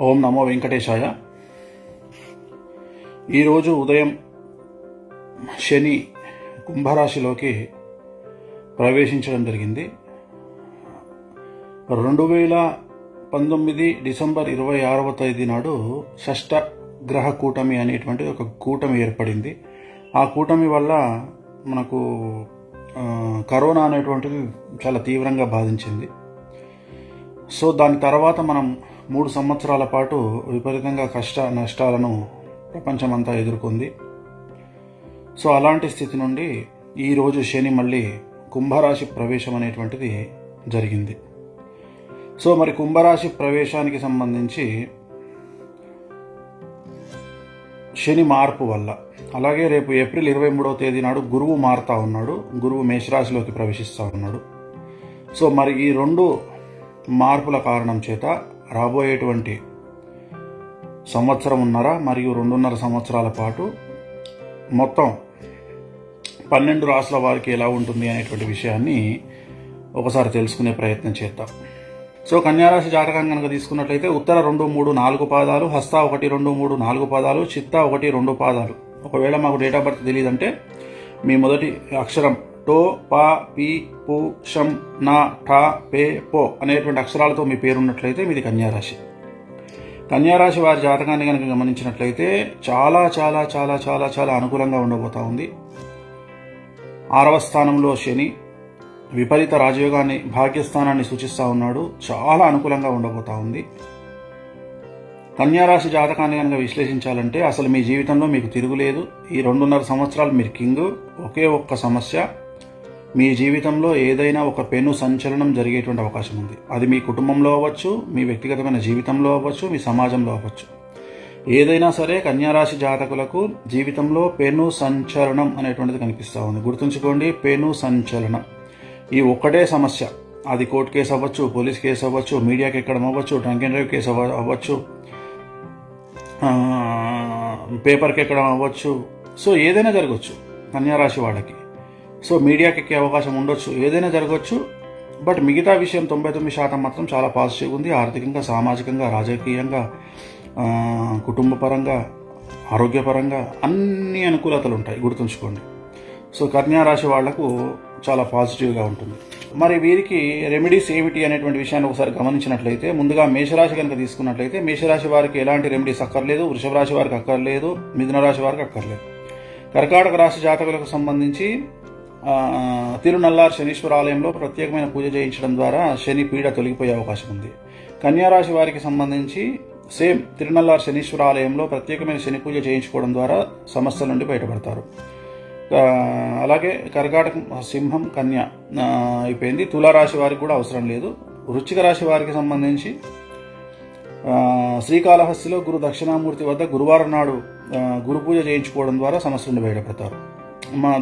ఓం నమో వెంకటేశాయ. ఈరోజు ఉదయం శని కుంభరాశిలోకి ప్రవేశించడం జరిగింది. 2019 డిసెంబర్ 26వ తేదీ నాడు షష్ఠ గ్రహ కూటమి అనేటువంటి ఒక కూటమి ఏర్పడింది. ఆ కూటమి వల్ల మనకు కరోనా అనేటువంటిది చాలా తీవ్రంగా బాధించింది. సో దాని తర్వాత మనం 3 సంవత్సరాల పాటు విపరీతంగా కష్ట నష్టాలను ప్రపంచమంతా ఎదుర్కొంది. సో అలాంటి స్థితి నుండి ఈరోజు శని మళ్ళీ కుంభరాశి ప్రవేశం అనేటువంటిది జరిగింది. సో మరి కుంభరాశి ప్రవేశానికి సంబంధించి శని మార్పు వల్ల, అలాగే రేపు ఏప్రిల్ 23వ తేదీ నాడు గురువు మారుతా ఉన్నాడు. గురువు మేషరాశిలోకి ప్రవేశిస్తూ ఉన్నాడు. సో మరి ఈ 2 మార్పుల కారణం చేత రాబోయేటువంటి సంవత్సరంన్నర మరియు 2.5 సంవత్సరాల పాటు మొత్తం 12 రాశుల వారికి ఎలా ఉంటుంది అనేటువంటి విషయాన్ని ఒకసారి తెలుసుకునే ప్రయత్నం చేద్దాం. సో కన్యారాశి జాతకాన్ని కనుక తీసుకున్నట్లయితే ఉత్తర 2, 3, 4 పాదాలు, హస్త 1, 2, 3, 4 పాదాలు, చిత్త 1, 2 పాదాలు. ఒకవేళ మాకు డేట్ ఆఫ్ బర్త్ తెలియదంటే మీ మొదటి అక్షరం టో, పా, పి, పు, షం, నా, ఠా, పే, పో అనేటువంటి అక్షరాలతో మీ పేరున్నట్లయితే మీది కన్యారాశి. కన్యారాశి వారి జాతకాన్ని కనుక గమనించినట్లయితే చాలా చాలా చాలా చాలా చాలా అనుకూలంగా ఉండబోతా ఉంది. 6వ స్థానంలో శని విపరీత రాజయోగాన్ని, భాగ్యస్థానాన్ని సూచిస్తూ ఉన్నాడు. చాలా అనుకూలంగా ఉండబోతా ఉంది. కన్యారాశి జాతకాన్ని కనుక విశ్లేషించాలంటే అసలు మీ జీవితంలో మీకు తిరుగులేదు. ఈ 2.5 సంవత్సరాలు మీరు కింగ్. ఒకే ఒక్క సమస్య, మీ జీవితంలో ఏదైనా ఒక పెను సంచలనం జరిగేటువంటి అవకాశం ఉంది. అది మీ కుటుంబంలో అవ్వచ్చు, మీ వ్యక్తిగతమైన జీవితంలో అవ్వచ్చు, మీ సమాజంలో అవ్వచ్చు. ఏదైనా సరే కన్యారాశి జాతకులకు జీవితంలో పెను సంచలనం అనేటువంటిది కనిపిస్తూ ఉంది. గుర్తుంచుకోండి, పెను సంచలనం. ఈ ఒక్కటే సమస్య. అది కోర్టు కేసు అవ్వచ్చు, పోలీస్ కేసు అవ్వచ్చు, మీడియాకి ఎక్కడం అవ్వచ్చు, డ్రంక్ అండ్ డ్రైవ్ కేసు అవ్వచ్చు, పేపర్కి ఎక్కడం అవ్వచ్చు. సో ఏదైనా జరగవచ్చు కన్యారాశి వాళ్ళకి. సో మీడియాకి ఎక్కే అవకాశం ఉండొచ్చు, ఏదైనా జరగవచ్చు. బట్ మిగతా విషయం 99% మాత్రం చాలా పాజిటివ్ ఉంది. ఆర్థికంగా, సామాజికంగా, రాజకీయంగా, కుటుంబపరంగా, ఆరోగ్యపరంగా అన్ని అనుకూలతలు ఉంటాయి. గుర్తుంచుకోండి. సో కన్యారాశి వాళ్లకు చాలా పాజిటివ్గా ఉంటుంది. మరి వీరికి రెమెడీస్ ఏమిటి అనేటువంటి విషయాన్ని ఒకసారి గమనించినట్లయితే, ముందుగా మేషరాశి కనుక తీసుకున్నట్లయితే మేషరాశి వారికి ఎలాంటి రెమెడీస్ అక్కర్లేదు. వృషభ రాశి వారికి అక్కర్లేదు. మిథున రాశి వారికి అక్కర్లేదు. కర్కాటక రాశి జాతకులకు సంబంధించి తిరునల్లార్ శనీశ్వర ఆలయంలో ప్రత్యేకమైన పూజ చేయించడం ద్వారా శని పీడ తొలగిపోయే అవకాశం ఉంది. కన్యారాశి వారికి సంబంధించి సేమ్ తిరునల్లార్ శనీశ్వర ఆలయంలో ప్రత్యేకమైన శని పూజ చేయించుకోవడం ద్వారా సమస్యల నుండి బయటపడతారు. అలాగే కర్కాటకం, సింహం, కన్య అయిపోయింది. తులారాశి వారికి కూడా అవసరం లేదు. వృశ్చిక రాశి వారికి సంబంధించి శ్రీకాళహస్తిలో గురు దక్షిణామూర్తి వద్ద గురువారం నాడు గురు పూజ చేయించుకోవడం ద్వారా సమస్యల నుండి బయటపడతారు.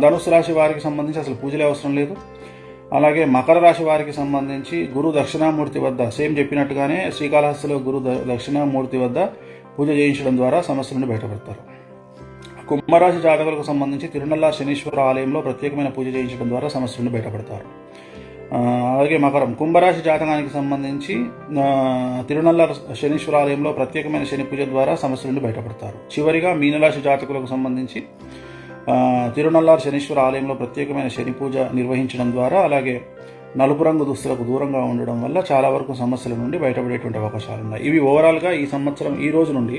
ధనుసు రాశి వారికి సంబంధించి అసలు పూజలే అవసరం లేదు. అలాగే మకర రాశి వారికి సంబంధించి గురు దక్షిణామూర్తి వద్ద సేమ్ చెప్పినట్టుగానే శ్రీకాళహస్తిలో గురు దక్షిణామూర్తి వద్ద పూజ చేయించడం ద్వారా సమస్యల నుండి బయటపడతారు. కుంభరాశి జాతకులకు సంబంధించి తిరునల్లార్ శనీశ్వర ఆలయంలో ప్రత్యేకమైన పూజ చేయించడం ద్వారా సమస్యల నుండి బయటపడతారు. అలాగే మకరం, కుంభరాశి జాతకానికి సంబంధించి తిరునల్లార్ శనీశ్వర ఆలయంలో ప్రత్యేకమైన శని పూజ ద్వారా సమస్యల నుండి బయటపడతారు. చివరిగా మీనరాశి జాతకులకు సంబంధించి తిరునల్లార్ శనీశ్వర ఆలయంలో ప్రత్యేకమైన శని పూజ నిర్వహించడం ద్వారా, అలాగే నలుపు రంగు దుస్తులకు దూరంగా ఉండడం వల్ల చాలా వరకు సమస్యల నుండి బయటపడేటువంటి అవకాశాలు ఉన్నాయి. ఇవి ఓవరాల్గా ఈ సంవత్సరం ఈ రోజు నుండి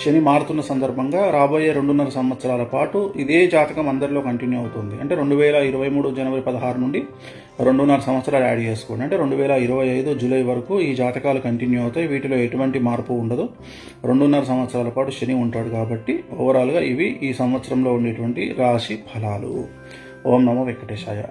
శని మారుతున్న సందర్భంగా రాబోయే 2.5 సంవత్సరాల పాటు ఇదే జాతకం అందరిలో కంటిన్యూ అవుతుంది. అంటే 2023 జనవరి 16 నుండి 2.5 సంవత్సరాలు యాడ్ చేసుకోండి. అంటే 2025 జూలై వరకు ఈ జాతకాలు కంటిన్యూ అవుతాయి. వీటిలో ఎటువంటి మార్పు ఉండదు. 2.5 సంవత్సరాల పాటు శని ఉంటాడు. కాబట్టి ఓవరాల్గా ఇవి ఈ సంవత్సరంలో ఉండేటువంటి రాశి ఫలాలు. ఓం నమో వెంకటేశాయ.